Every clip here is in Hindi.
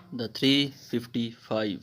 The 355.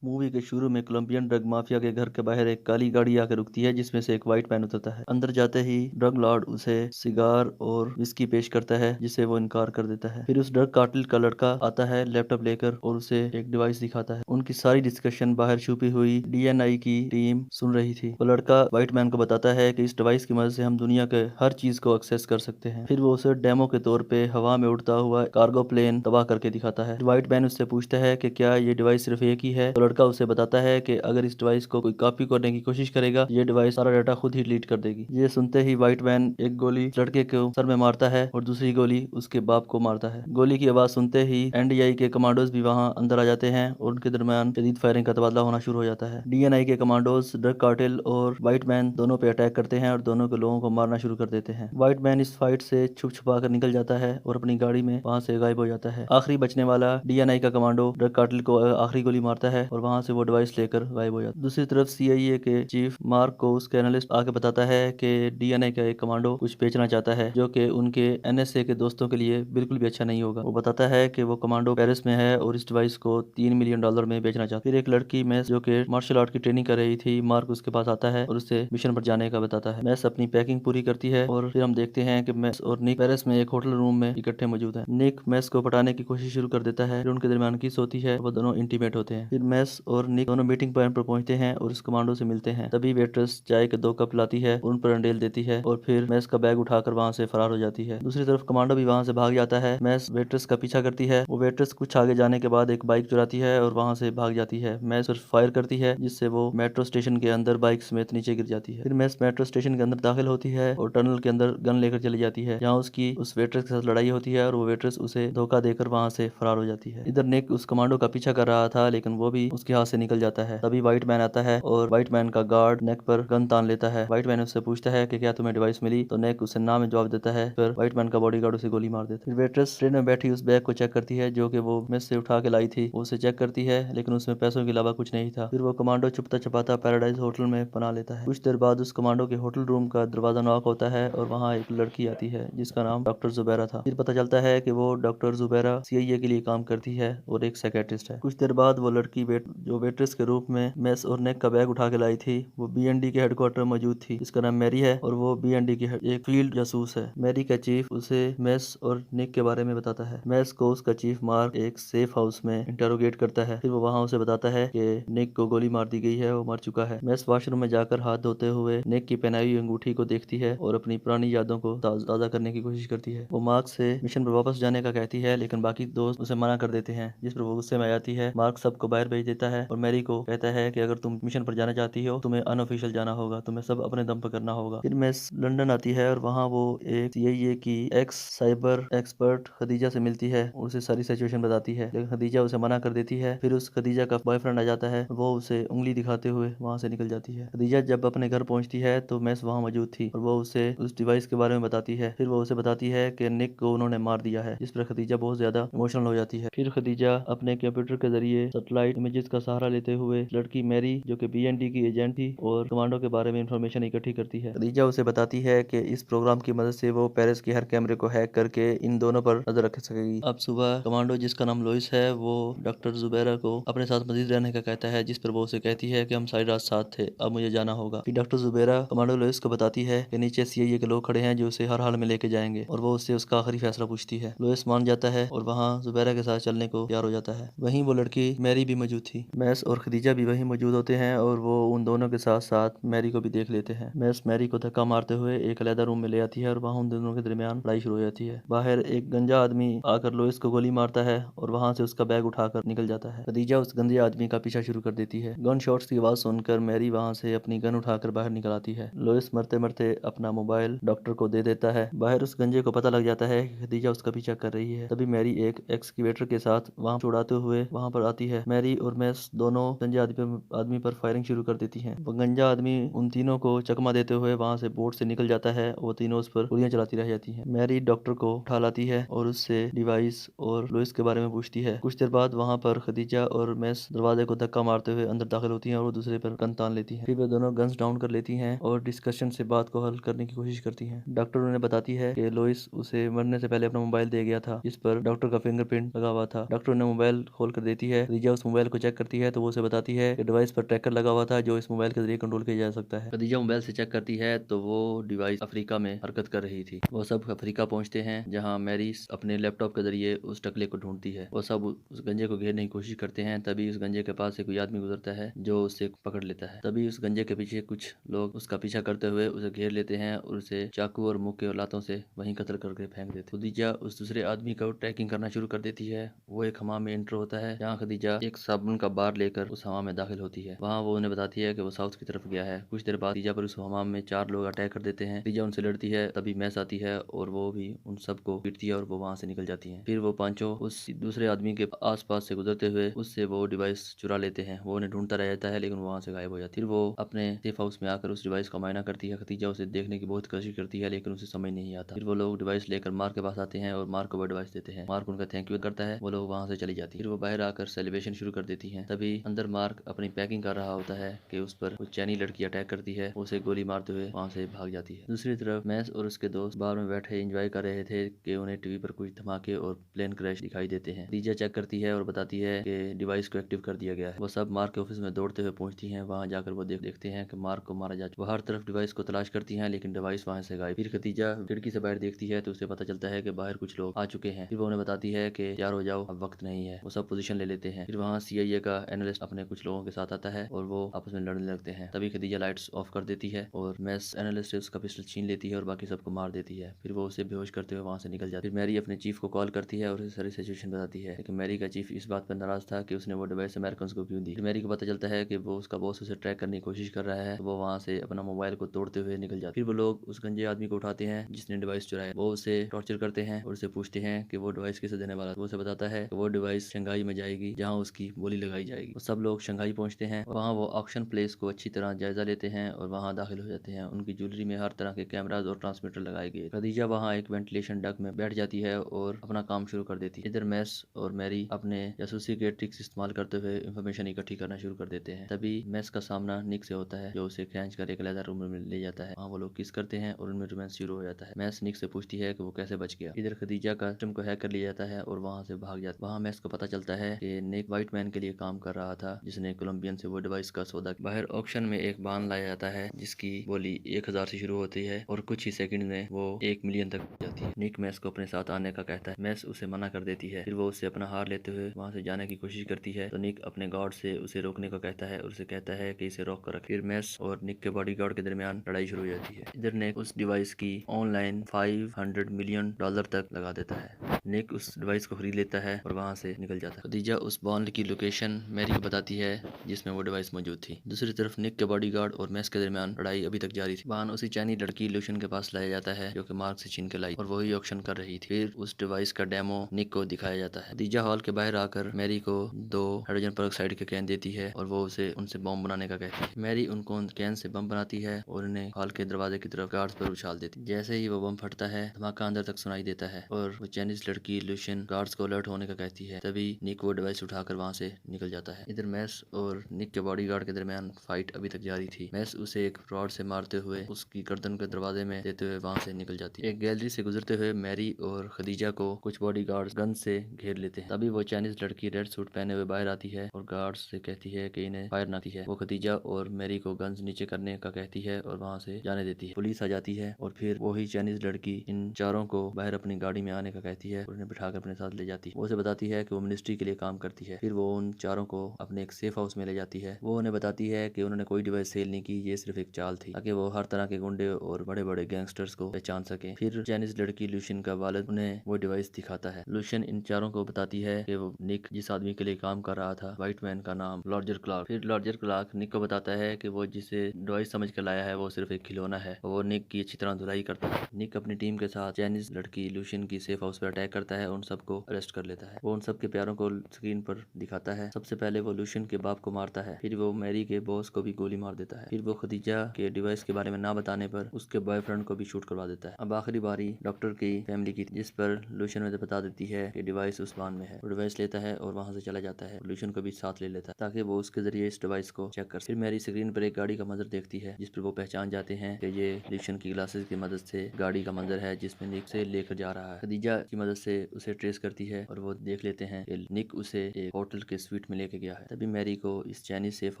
मूवी के शुरू में कोलंबियन ड्रग माफिया के घर के बाहर एक काली गाड़ी आकर रुकती है जिसमें से एक व्हाइट मैन उतरता है। अंदर जाते ही ड्रग लॉर्ड उसे सिगार और विस्की पेश करता है जिसे वो इनकार कर देता है। फिर उस ड्रग कार्टेल का लड़का आता है लैपटॉप लेकर और उसे एक डिवाइस दिखाता है। उनकी सारी डिस्कशन बाहर छुपी हुई डीएनआई की टीम सुन रही थी। वो लड़का व्हाइट मैन को बताता है कि इस डिवाइस की मदद से हम दुनिया के हर चीज को एक्सेस कर सकते हैं। फिर वो उसे डेमो के तौर पे हवा में उड़ता हुआ कार्गो प्लेन तबाह करके दिखाता है। व्हाइट मैन उससे पूछता है कि क्या ये डिवाइस सिर्फ एक ही है, तो लड़का उसे बताता है कि अगर इस डिवाइस को कोई कॉपी करने की कोशिश करेगा, ये डिवाइस सारा डाटा खुद ही डिलीट कर देगी। ये सुनते ही व्हाइट मैन एक गोली लड़के को सर में मारता है और दूसरी गोली उसके बाप को मारता है। गोली की आवाज सुनते ही एनडीआई के कमांडोज भी वहां अंदर आ जाते हैं और उनके दरमियान शदीद फायरिंग का तबादला होना शुरू हो जाता है। डीएनआई के कमांडोज ड्रग कार्टेल और व्हाइट मैन दोनों पे अटैक करते हैं और दोनों के लोगों को मारना शुरू कर देते हैं। व्हाइट मैन इस फाइट से छुप छुपा कर निकल जाता है और अपनी गाड़ी में वहां से गायब हो जाता है। आखिरी बचने वाला डीएनआई का कमांडो ड्रग कार्टेल को आखिरी गोली मारता है और वहां से वो डिवाइस लेकर गायब हो जाता है। दूसरी तरफ सीआईए के चीफ मार्क को उसके एनालिस्ट आके बताता है कि डीएनए का एक कमांडो कुछ बेचना चाहता है जो कि उनके एनएसए के दोस्तों के लिए बिल्कुल भी अच्छा नहीं होगा। वो बताता है कि वो कमांडो पेरिस में है और इस डिवाइस को $3 मिलियन में बेचना चाहता है। फिर एक लड़की मैस जो कि मार्शल आर्ट की ट्रेनिंग कर रही थी, मार्क उसके पास आता है और उससे मिशन पर जाने का बताता है। मैस अपनी पैकिंग पूरी करती है और फिर हम देखते हैं कि मैस और निक पेरिस में एक होटल रूम में इकट्ठे मौजूद हैं। निक मैस को पटाने की कोशिश शुरू कर देता है, फिर उनके दरमियान किस होती है, वो दोनों इंटीमेट होते हैं। फिर मैस और निक दोनों मीटिंग पॉइंट पर पहुंचते हैं और उस कमांडो से मिलते हैं। तभी वेट्रेस चाय के 2 कप लाती है, उन पर अंडेल देती है और फिर मैस का बैग उठाकर वहां से फरार हो जाती है। दूसरी तरफ कमांडो भी वहां से भाग जाता है। मैस वेट्रेस का पीछा करती है। वो वेट्रेस कुछ आगे जाने के बाद एक बाइक चुराती है और वहां से भाग जाती है। मैस और फायर करती है जिससे वो मेट्रो स्टेशन के अंदर बाइक समेत नीचे गिर जाती है। फिर मैस मेट्रो स्टेशन के अंदर दाखिल होती है और टनल के अंदर गन लेकर चली जाती है, जहाँ उसकी उस वेट्रेस के साथ लड़ाई होती है और वो वेट्रेस उसे धोखा देकर वहां से फरार हो जाती है। इधर निक उस कमांडो का पीछा कर रहा था लेकिन वो भी उसके हाथ से निकल जाता है। तभी व्हाइट मैन आता है और व्हाइट मैन का गार्ड नेक पर गन तान लेता है। व्हाइट मैन उससे पूछता है कि क्या तुम्हें डिवाइस मिली, तो नेक उसे ना में जवाब देता है। फिर व्हाइट मैन का बॉडीगार्ड उसे गोली मार देता है। फिर वेट्रेस ट्रेन में बैठी उस बैग को चेक करती है जो कि वो मेस से उठा के लाई थी। वो उसे चेक करती है लेकिन उसमें पैसों के अलावा कुछ नहीं था। फिर वो कमांडो छुपता छुपाता पैराडाइज होटल में पना लेता है। कुछ देर बाद उस कमांडो के होटल रूम का दरवाजा नॉक होता है और वहाँ एक लड़की आती है जिसका नाम डॉक्टर जुबैरा था। फिर पता चलता है कि वो डॉक्टर जुबैरा सीआईए के लिए काम करती है और एक साइकेट्रिस्ट है। कुछ देर बाद वो लड़की जो वेट्रेस के रूप में मेस और नेक का बैग उठा के लाई थी, वो बीएनडी के हेडक्वार्टर में मौजूद थी, जिसका नाम मैरी है और वो बीएनडी की एक फील्ड जासूस है। मैरी का चीफ उसे मेस और निक के बारे में बताता है। मेस को उसका चीफ मार्क एक सेफ हाउस में इंटरोगेट करता है। फिर वो वहां उसे बताता है कि निक को गोली मार दी गई है, वो मर चुका है। मेस वॉशरूम में जाकर हाथ धोते हुए निक की पहनाई हुई अंगूठी को देखती है और अपनी पुरानी यादों को ताज़ा करने की कोशिश करती है। वो मार्क से मिशन पर वापस जाने का कहती है लेकिन बाकी दोस्त उसे मना कर देते हैं, जिस पर वो गुस्से में आ जाती है। मार्क सबको बाहर भेज देता है और मैरी को कहता है कि अगर तुम मिशन पर जाना चाहती हो, तुम्हें अनऑफिशियल जाना होगा, तुम्हें सब अपने दम पर करना होगा। फिर मेस लंदन आती है और वहाँ वो एक सीआईए की एक्स साइबर एक्सपर्ट खदीजा से मिलती है और उसे सारी सिचुएशन बताती है, लेकिन खदीजा उसे मना कर देती है। फिर उस खदीजा का बॉयफ्रेंड आ जाता है, वो उसे उंगली दिखाते हुए वहाँ से निकल जाती है। खदीजा जब अपने घर पहुंचती है तो मेस वहाँ मौजूद थी और वो उसे उस डिवाइस के बारे में बताती है। फिर वो उसे बताती है कि निक को उन्होंने मार दिया है, जिस पर खदीजा बहुत ज्यादा इमोशनल हो जाती है। फिर खदीजा अपने कंप्यूटर के जरिए सैटेलाइट इमेजेस का सहारा लेते हुए लड़की मैरी जो कि बीएनडी की एजेंट थी और कमांडो के बारे में इंफॉर्मेशन इकट्ठी करती है। खदीजा उसे बताती है कि इस प्रोग्राम की मदद से वो पेरिस के हर कैमरे को हैक करके इन दोनों पर नजर रख सकेगी। अब सुबह कमांडो जिसका नाम लोइस है वो डॉक्टर जुबैरा को अपने साथ मजीद रहने का कहता है, जिस पर वो उसे कहती है कि हम सारी रात साथ थे, अब मुझे जाना होगा। फिर डॉक्टर जुबैरा कमांडो लोइस को बताती है कि नीचे सीआईए के लोग खड़े हैं जो उसे हर हाल में लेके जाएंगे और वो उससे उसका आखिरी फैसला पूछती है। लोइस मान जाता है और वहाँ जुबैरा के साथ चलने को तैयार हो जाता है। वहीं वो लड़की मैरी भी मौजूद थी। मैस और खदीजा भी वहीं मौजूद होते हैं और वो उन दोनों के साथ साथ मैरी को भी देख लेते हैं। मैस मैरी को धक्का मारते हुए एक अलग रूम में ले आती है और वहाँ उन दोनों के दरमियान लड़ाई शुरू हो जाती है। बाहर एक गंजा आदमी आकर लोइस को गोली मारता है और वहाँ से उसका बैग उठाकर निकल जाता है। खदीजा उस गंदे आदमी का पीछा शुरू कर देती है। गन शॉट्स की आवाज सुनकर मैरी वहाँ से अपनी गन उठाकर बाहर निकल आती है। लोइस मरते मरते अपना मोबाइल डॉक्टर को दे देता है। बाहर उस गंजे को पता लग जाता है कि खदीजा उसका पीछा कर रही है। तभी मैरी एक एक्सकेवेटर के साथ वहाँ उड़ाते हुए वहाँ पर आती है। मैरी और मैस दोनों गंजे आदमी पर फायरिंग शुरू कर देती है। वो गंजा आदमी उन तीनों को चकमा देते हुए वहाँ से बोट से निकल जाता है। वो तीनों उस पर गोलियां चलाती रह जाती हैं। मैरी डॉक्टर को उठा लाती है और उससे डिवाइस और लुइस के बारे में पूछती है। कुछ देर बाद वहाँ पर खदीजा और मैस दरवाजे को धक्का मारते हुए अंदर दाखिल होती हैं और वो दूसरे पर गन तान लेती हैं। फिर वे दोनों गन्स डाउन कर लेती हैं और डिस्कशन से बात को हल करने की कोशिश करती हैं। डॉक्टर उन्हें बताती है कि लुइस उसे मरने से पहले अपना मोबाइल दे गया था, जिस पर डॉक्टर का फिंगरप्रिंट लगा हुआ था। डॉक्टर उन्हें मोबाइल खोल कर देती है। खदीजा उस मोबाइल को चेक करती है तो वो उसे बताती है कि डिवाइस पर ट्रैकर लगा हुआ था जो इस मोबाइल के जरिए कंट्रोल किया जा सकता है। खदीजा मोबाइल से चेक करती है तो वो डिवाइस अफ्रीका में हरकत कर रही थी। वो सब अफ्रीका पहुंचते हैं जहां मैरी अपने लैपटॉप के जरिए उस टकले को ढूंढती है। वो सब उस गंजे को घेरने की कोशिश करते हैं। तभी उस गंजे के पास से कोई आदमी गुजरता है जो उसे पकड़ लेता है। तभी उस गंजे के पीछे कुछ लोग उसका पीछा करते हुए उसे घेर लेते हैं और उसे चाकू और मुक्के और लातों से वहीं कत्ल करके फेंक देते। खदीजा उस दूसरे आदमी को ट्रैकिंग करना शुरू कर देती है। वो एक हमाम में एंटर होता है जहाँ खदीजा एक साबुन का बार लेकर उस हमाम में दाखिल होती है। वहाँ वो उन्हें बताती है कि वो साउथ की तरफ गया है। कुछ देर बाद खदीजा पर उस हमाम में 4 लोग अटैक कर देते हैं। खदीजा उनसे लड़ती है। तभी मैस आती है और वो भी उन सबको पीटती है और वो वहाँ से निकल जाती है। फिर वो पांचों उस दूसरे आदमी के आसपास से गुजरते हुए उससे वो डिवाइस चुरा लेते हैं। वो उन्हें ढूंढता रह जाता है लेकिन वो वहाँ से गायब हो जाती है। फिर वो अपने सेफ हाउस में आकर उस डिवाइस का मायना करती है। खदीजा उसे देखने की बहुत कोशिश करती है लेकिन उसे समझ नहीं आता। फिर वो लोग डिवाइस लेकर मार्क के पास आते हैं और मार्क को वो डिवाइस देते हैं। मार्क उनका थैंक यू करता है। वो लोग वहाँ से चली जाती है। फिर वो बाहर आकर सेलिब्रेशन शुरू कर देती हैं। तभी अंदर मार्क अपनी पैकिंग कर रहा होता है कि उस पर कुछ चैनी लड़की अटैक करती है। उसे गोली मारते हुए वहाँ से भाग जाती है। दूसरी तरफ मैस और उसके दोस्त बार में बैठे एंजॉय कर रहे थे कि उन्हें टीवी पर कुछ धमाके और प्लेन क्रैश दिखाई देते हैं। खदीजा चेक करती है और बताती है कि डिवाइस को एक्टिव कर दिया गया है। वो सब मार्क के ऑफिस में दौड़ते हुए पहुंचती हैं। वहां जाकर वो देखते हैं कि मार्क को मारा जा चुका है। वो हर तरफ डिवाइस को तलाश करती हैं लेकिन डिवाइस वहां से गायब। फिर खदीजा खिड़की से बाहर देखती है तो उसे पता चलता है कि बाहर कुछ लोग आ चुके हैं। फिर वो उन्हें बताती है कि तैयार हो जाओ, अब वक्त नहीं है। वो सब पोजीशन ले लेते हैं। फिर वहाँ CIA का एनालिस्ट अपने कुछ लोगों के साथ आता है और वो आपस में लड़ने लगते हैं। तभी खदीजा लाइट्स ऑफ कर देती है और मैस एनालिस्ट से उसका पिस्टल छीन लेती है और बाकी सबको मार देती है। फिर वो उसे बेहोश करते हुए वहाँ से निकल जाती है। फिर मैरी अपने चीफ को कॉल करती है और उसे सारी सिचुएशन बताती है लेकिन मैरी का चीफ इस बात पर नाराज था कि उसने वो डिवाइस अमेरिकन को क्यों दी। फिर मैरी को पता चलता है कि वो उसका बॉस उसे ट्रैक करने की कोशिश कर रहा है। तो वो वहाँ से अपना मोबाइल को तोड़ते हुए निकल जाती है। फिर वो लोग उस गंजे आदमी को उठाते हैं जिसने डिवाइस चुराया। वो उसे टॉर्चर करते हैं और उसे पूछते हैं कि वो डिवाइस किसे देने वाला। वो उसे बताता है कि वो डिवाइस शंघाई में जाएगी जहाँ उसकी बोली लगाई जाएगी। वो सब लोग शंघाई पहुंचते हैं। वहाँ वो ऑक्शन प्लेस को अच्छी तरह जायजा लेते हैं और वहाँ दाखिल हो जाते हैं। उनकी ज्वेलरी में हर तरह के कैमराज और ट्रांसमीटर लगाए गए। खदीजा वहाँ एक वेंटिलेशन डक्ट में बैठ जाती है और अपना काम शुरू कर देती है। इधर मैस और मैरी अपने जासूसी के ट्रिक्स इस्तेमाल करते हुए इंफॉर्मेशन इकट्ठी करना शुरू कर देते हैं। तभी मैस का सामना निक से होता है जो उसे खींच कर एक अलग रूम में ले जाता है। वहाँ वो लोग किस करते हैं और उनमें रोमांस शुरू हो जाता है। मैस निक से पूछती है कि वो कैसे बच गया। इधर खदीजा का सिस्टम को हैक कर लिया जाता है और वहाँ से भाग जाता है। वहाँ मैस को पता चलता है कि निक व्हाइट मैन के लिए काम कर रहा था जिसने कोलंबियन से वो डिवाइस का सौदा किया। बाहर ऑक्शन में एक बांध लाया जाता है जिसकी बोली 1000 से शुरू होती है और कुछ ही सेकंड में वो 1 मिलियन तक जाती है। निक मैस को अपने साथ आने का कहता है। मैस उसे मना कर देती है। फिर वो उससे अपना हार लेते हुए वहाँ से जाने की कोशिश करती है तो निक अपने गार्ड से उसे रोकने को कहता है और उसे कहता है कि इसे रोक कर रखे। फिर मैस और निक के बॉडीगार्ड के दरमियान लड़ाई शुरू हो जाती है। इधर निक उस डिवाइस की ऑनलाइन $500 मिलियन तक लगा देता है। निक उस डिवाइस को खरीद लेता है और वहाँ से निकल जाता है। खदीजा उस बॉन्ड की लोकेशन मैरी को बताती है जिसमें वो डिवाइस मौजूद थी। दूसरी तरफ निक के बॉडीगार्ड और मैस के दरमियान लड़ाई अभी तक जारी थी। वाहन उसी चाइनी लड़की लूशन के पास लाया जाता है जो कि मार्क से छीन के लाई और वही ऑक्शन कर रही थी। फिर उस डिवाइस का डेमो निक को दिखाया जाता है। खदीजा हॉल के बाहर आकर मैरी को 2 हाइड्रोजन पेरोक्साइड के कैन देती है और वो उसे उनसे बम बनाने का कहती है। मैरी उनको कैन से बम बनाती है और उन्हें हॉल के दरवाजे की तरफ गार्ड्स पर उछाल देती है। जैसे ही वो बम फटता है धमाका अंदर तक सुनाई देता है और वो चाइनीज लड़की लूशन गार्ड्स को अलर्ट होने का कहती है। तभी निक वो डिवाइस उठाकर वहाँ से निकल जाता है। इधर मैस और निक के बॉडीगार्ड के दरमियान फाइट अभी तक जारी थी। मैस उसे एक रॉड से मारते हुए उसकी गर्दन के दरवाजे में देते हुए वहाँ से निकल जाती है। एक गैलरी से गुजरते हुए मैरी और खदीजा को कुछ बॉडीगार्ड्स गन से घेर लेते हैं। तभी वो चाइनीज लड़की रेड सूट पहने हुए बाहर आती है और गार्ड्स से कहती है कि इन्हें फायर ना की है। वो खदीजा और मैरी को गन्स नीचे करने का कहती है और वहाँ से जाने देती है। पुलिस आ जाती है और फिर वही चाइनीज लड़की इन चारों को बाहर अपनी गाड़ी में आने का कहती है और उन्हें बिठाकर अपने साथ ले जाती है। वो उसे बताती है कि वो मिनिस्ट्री के लिए काम करती है। फिर वो उन चारों को अपने एक सेफ हाउस में ले जाती है। वो उन्हें बताती है कि उन्होंने कोई डिवाइस सेल नहीं की, ये सिर्फ एक चाल थी ताकि वो हर तरह के गुंडे और बड़े बड़े गैंगस्टर्स को पहचान सके। फिर चाइनीज लड़की लूशन का वालिद उन्हें वो डिवाइस दिखाता है। लूशन इन चारों को बताती है कि वो निक जिस आदमी के लिए काम कर रहा था व्हाइट मैन का नाम लॉर्जर क्लार्क। फिर लॉर्जर क्लार्क निक को बताता है कि वो जिसे डिवाइस समझ कर लाया है वो सिर्फ एक खिलौना है और वो निक की अच्छी तरह धुलाई करता है। निक अपनी टीम के साथ चाइनीज लड़की लूशन की सेफ हाउस पर अटैक करता है और उन सबको अरेस्ट कर लेता है। वो उन सबके प्यारों को स्क्रीन पर दिखाता है है। सबसे पहले वो लूशियन के बाप को मारता है, फिर वो मैरी के बॉस को भी गोली मार देता है, फिर वो खदीजा के डिवाइस के बारे में ना बताने पर उसके बॉयफ्रेंड को भी शूट करवा देता है। अब आखिरी बारी डॉक्टर की फैमिली की, जिस पर लूशियन उसे बता देती है कि डिवाइस उस वाहन में है। वो डिवाइस लेता है और वहाँ से चला जाता है। लूशियन को भी साथ ले लेता है ताकि वो उसके जरिए इस डिवाइस को चेक कर। फिर मैरी स्क्रीन पर एक गाड़ी का मंजर देखती है, जिस पर वो पहचान जाते हैं कि ये लूशियन की ग्लासेस की मदद से गाड़ी का मंजर है जिसमें निक से लेकर जा रहा है। खदीजा की मदद से उसे ट्रेस करती है और वो देख लेते हैं कि निक उसे एक होटल के स्वीट में लेके गया है। तभी मैरी को इस चाइनीज सेफ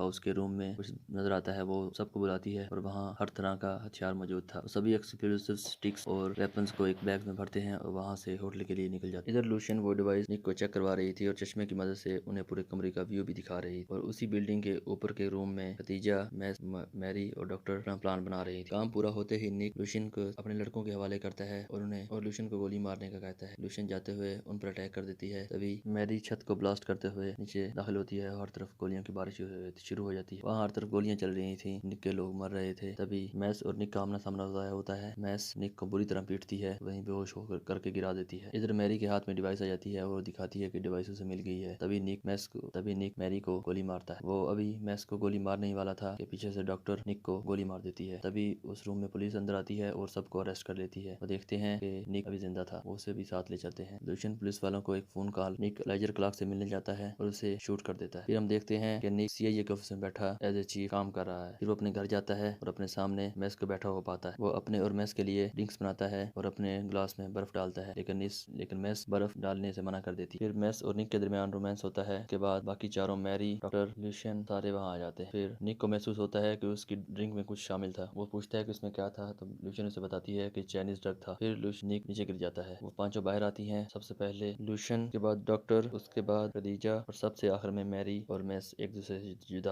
हाउस के रूम में कुछ नजर आता है। वो सबको बुलाती है और वहाँ हर तरह का हथियार मौजूद था। सभी एक्सप्लोसिव स्टिक्स और वेपन्स को एक बैग में भरते हैं और वहाँ से होटल के लिए निकल जाते हैं। इधर लूशियन वो डिवाइस निक को चेक करवा रही थी और चश्मे की मदद से उन्हें पूरे कमरे का व्यू भी दिखा रही थी। और उसी बिल्डिंग के ऊपर के रूम में खदीजा, मैरी और डॉक्टर अपना प्लान बना रही थी। काम पूरा होते ही निक लूशियन को अपने लड़कों के हवाले करता है और लूशियन को गोली मारने का कहता है। लूशियन जाते हुए उन पर अटैक कर देती है। तभी मैरी छत को ब्लास्ट करते हुए नीचे दाखिल होती है। हर तरफ गोलियों की बारिश शुरू हो जाती है। वहाँ हर तरफ गोलियां चल रही थी, निक के लोग मर रहे थे। तभी मैस और निक का आमना सामना होता है। मैस निक को बुरी तरह पीटती है, वहीं बेहोश होकर करके गिरा देती है। इधर मैरी के हाथ में डिवाइस आ जाती है और दिखाती है कि डिवाइस उसे मिल गई है। तभी निक मैरी को गोली मारता है। वो अभी मैस को गोली मारने ही वाला था कि पीछे से डॉक्टर निक को गोली मार देती है। तभी उस रूम में पुलिस अंदर आती है और सबको अरेस्ट कर लेती है। वो देखते हैं कि निक अभी जिंदा था, वो उसे भी साथ ले जाते हैं। लूशियन पुलिस वालों को एक फोन कॉल निक लाइजर क्लार्क से मिलने जाता है और उसे शूट कर देता है। फिर हम देखते हैं कि निक सीआईए के ऑफिस में बैठा एज ए चीफ काम कर रहा है। फिर वो अपने घर जाता है और अपने सामने मैस को बैठा हुआ पाता है। वो अपने और मैस के लिए ड्रिंक्स बनाता है और अपने ग्लास में बर्फ डालता है, लेकिन मैस बर्फ डालने से मना कर देती है। फिर मैस और निक के दरमियान रोमांस होता है। के बाद बाकी चारों, मैरी, डॉक्टर, लूशियन, सारे वहाँ आ जाते हैं। फिर निक को महसूस होता है कि उसकी ड्रिंक में कुछ शामिल था। वो पूछता है कि उसमें क्या था, तो लूशियन उसे बताती है कि चाइनीज ड्रग था। फिर निक नीचे गिर जाता है। वो पांचों बाहर आती हैं। सबसे पहले लूशियन, के बाद डॉक्टर, उसके बाद खदीजा और सबसे आखिर में मैरी और मैस एक दूसरे से जुदा